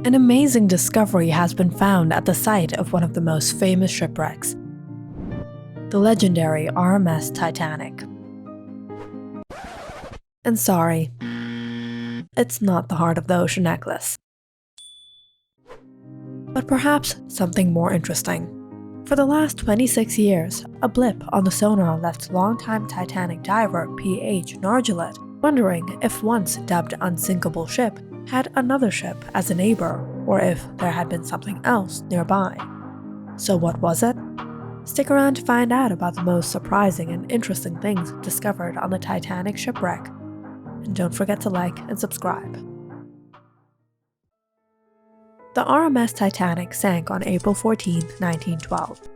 An amazing discovery has been found at the site of one of the most famous shipwrecks, the legendary RMS Titanic. And sorry, it's not the heart of the ocean necklace. But perhaps something more interesting. For the last 26 years, a blip on the sonar left longtime Titanic diver P.H. Nargeolet wondering if once dubbed unsinkable ship had another ship as a neighbor, or if there had been something else nearby. So what was it? Stick around to find out about the most surprising and interesting things discovered on the Titanic shipwreck. And don't forget to like and subscribe. The RMS Titanic sank on April 14, 1912.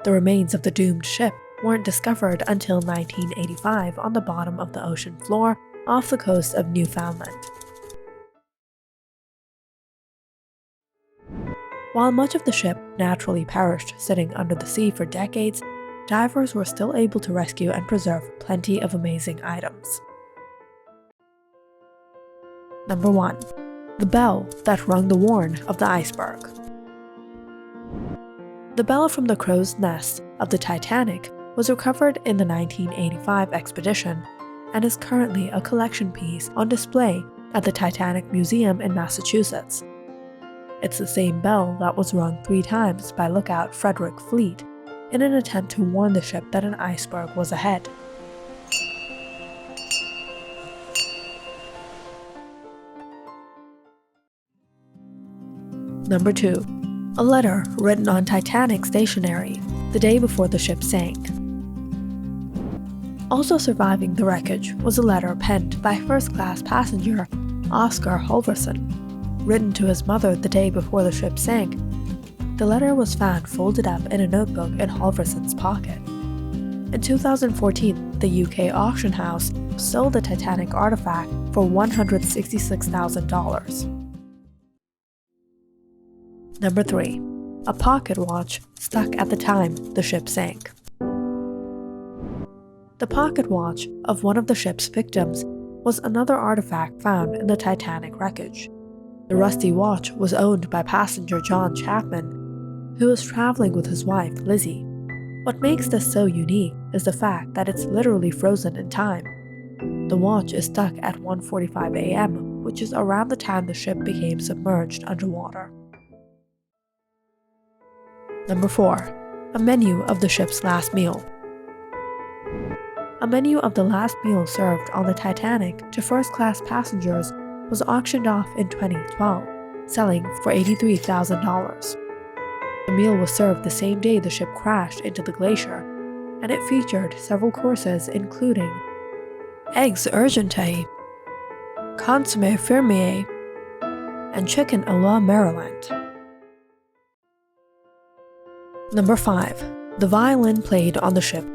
The remains of the doomed ship weren't discovered until 1985 on the bottom of the ocean floor off the coast of Newfoundland. While much of the ship naturally perished sitting under the sea for decades, divers were still able to rescue and preserve plenty of amazing items. Number 1. The bell that rung the warn of the iceberg. The bell from the crow's nest of the Titanic was recovered in the 1985 expedition and is currently a collection piece on display at the Titanic Museum in Massachusetts. It's the same bell that was rung 3 times by lookout Frederick Fleet in an attempt to warn the ship that an iceberg was ahead. Number 2. A letter written on Titanic stationery the day before the ship sank. Also surviving the wreckage was a letter penned by first-class passenger Oscar Halvorsen, written to his mother the day before the ship sank. The letter was found folded up in a notebook in Halvorsen's pocket. In 2014, the UK auction house sold the Titanic artifact for $166,000. Number 3. A pocket watch stuck at the time the ship sank. The pocket watch of one of the ship's victims was another artifact found in the Titanic wreckage. The rusty watch was owned by passenger John Chapman, who was traveling with his wife Lizzie. What makes this so unique is the fact that it's literally frozen in time. The watch is stuck at 1:45 a.m., which is around the time the ship became submerged underwater. Number 4. A menu of the ship's last meal. A menu of the last meal served on the Titanic to first-class passengers was auctioned off in 2012, selling for $83,000. The meal was served the same day the ship crashed into the glacier, and it featured several courses including eggs urgente, consommé fermier, and chicken à la Maryland. Number 5. The violin played on the ship.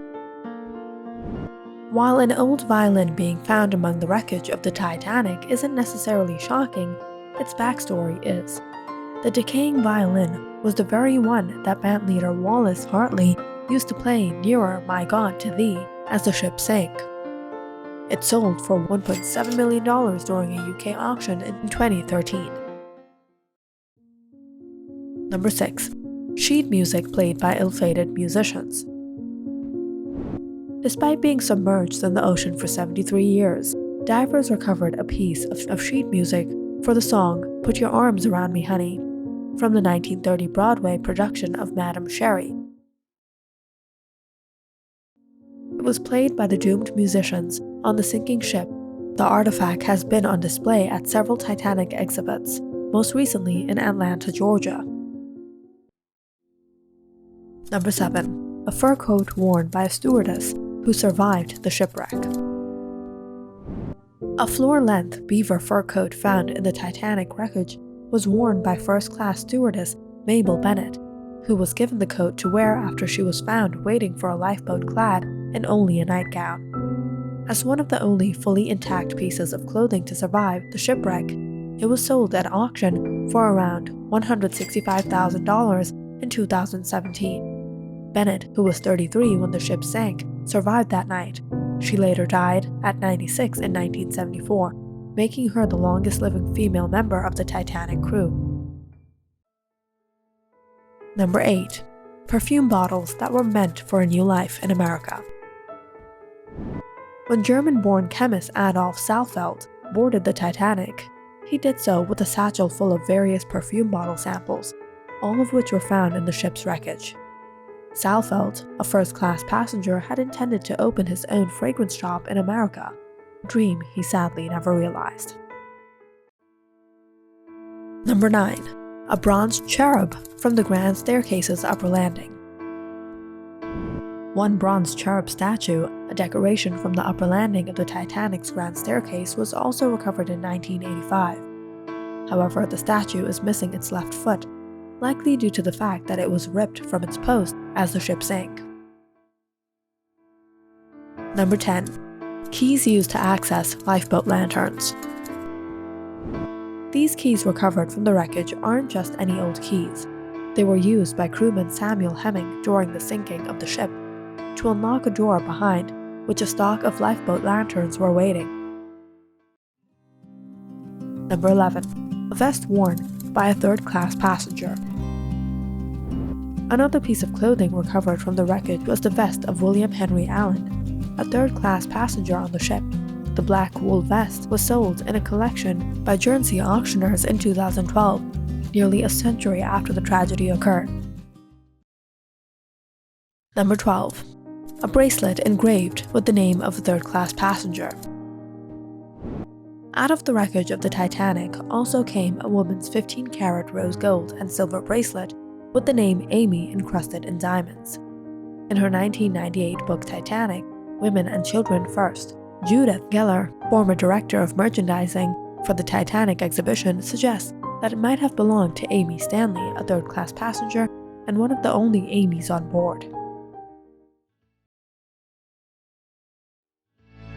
While an old violin being found among the wreckage of the Titanic isn't necessarily shocking, its backstory is. The decaying violin was the very one that bandleader Wallace Hartley used to play Nearer My God to Thee as the ship sank. It sold for $1.7 million during a UK auction in 2013. Number 6. Sheet music played by ill-fated musicians. Despite being submerged in the ocean for 73 years, divers recovered a piece of sheet music for the song Put Your Arms Around Me Honey from the 1930 Broadway production of Madame Sherry. It was played by the doomed musicians on the sinking ship. The artifact has been on display at several Titanic exhibits, most recently in Atlanta, Georgia. Number 7. A fur coat worn by a stewardess who survived the shipwreck. A floor-length beaver fur coat found in the Titanic wreckage was worn by first-class stewardess Mabel Bennett, who was given the coat to wear after she was found waiting for a lifeboat clad in only a nightgown. As one of the only fully intact pieces of clothing to survive the shipwreck, it was sold at auction for around $165,000 in 2017. Bennett, who was 33 when the ship sank, survived that night. She later died at 96 in 1974, making her the longest living female member of the Titanic crew. Number 8. Perfume bottles that were meant for a new life in America. When German-born chemist Adolf Saalfeld boarded the Titanic, he did so with a satchel full of various perfume bottle samples, all of which were found in the ship's wreckage. Saalfeld, a first-class passenger, had intended to open his own fragrance shop in America, a dream he sadly never realized. Number 9. A bronze cherub from the Grand Staircase's upper landing. One bronze cherub statue, a decoration from the upper landing of the Titanic's Grand Staircase, was also recovered in 1985. However, the statue is missing its left foot, likely due to the fact that it was ripped from its post as the ship sank. Number 10. Keys used to access lifeboat lanterns. These keys recovered from the wreckage aren't just any old keys. They were used by crewman Samuel Hemming during the sinking of the ship to unlock a door behind which a stock of lifeboat lanterns were waiting. Number 11. A vest worn by a third-class passenger. Another piece of clothing recovered from the wreckage was the vest of William Henry Allen, a third-class passenger on the ship. The black wool vest was sold in a collection by Guernsey auctioneers in 2012, nearly a century after the tragedy occurred. Number 12. A bracelet engraved with the name of a third-class passenger. Out of the wreckage of the Titanic also came a woman's 15-carat rose gold and silver bracelet with the name Amy encrusted in diamonds. In her 1998 book Titanic, Women and Children First, Judith Geller, former director of merchandising for the Titanic exhibition, suggests that it might have belonged to Amy Stanley, a third-class passenger and one of the only Amys on board.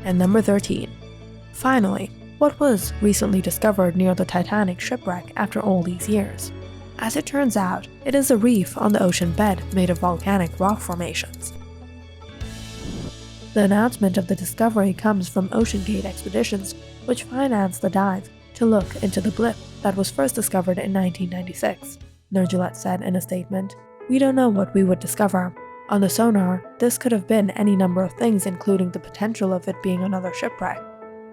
And number 13. Finally, what was recently discovered near the Titanic shipwreck after all these years? As it turns out, it is a reef on the ocean bed made of volcanic rock formations. The announcement of the discovery comes from OceanGate Expeditions, which financed the dive to look into the blip that was first discovered in 1996. Nergillette said in a statement, "We don't know what we would discover. On the sonar, this could have been any number of things, including the potential of it being another shipwreck.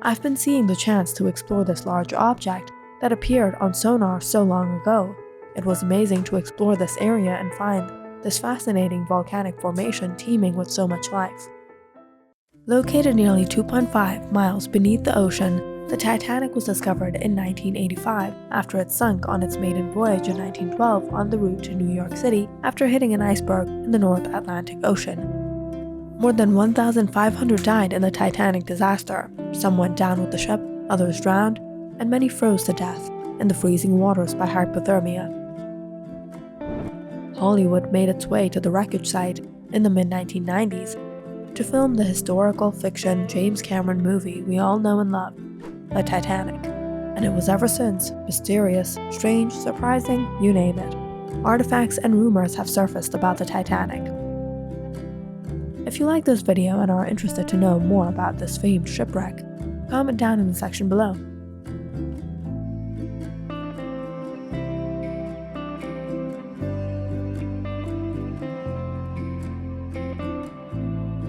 I've been seeing the chance to explore this large object that appeared on sonar so long ago. It was amazing to explore this area and find this fascinating volcanic formation teeming with so much life." Located nearly 2.5 miles beneath the ocean, the Titanic was discovered in 1985 after it sunk on its maiden voyage in 1912 on the route to New York City after hitting an iceberg in the North Atlantic Ocean. More than 1,500 died in the Titanic disaster. Some went down with the ship, others drowned, and many froze to death in the freezing waters by hypothermia. Hollywood made its way to the wreckage site in the mid-1990s to film the historical fiction James Cameron movie we all know and love, The Titanic, and it was ever since mysterious, strange, surprising, you name it. Artifacts and rumors have surfaced about the Titanic. If you like this video and are interested to know more about this famed shipwreck, comment down in the section below.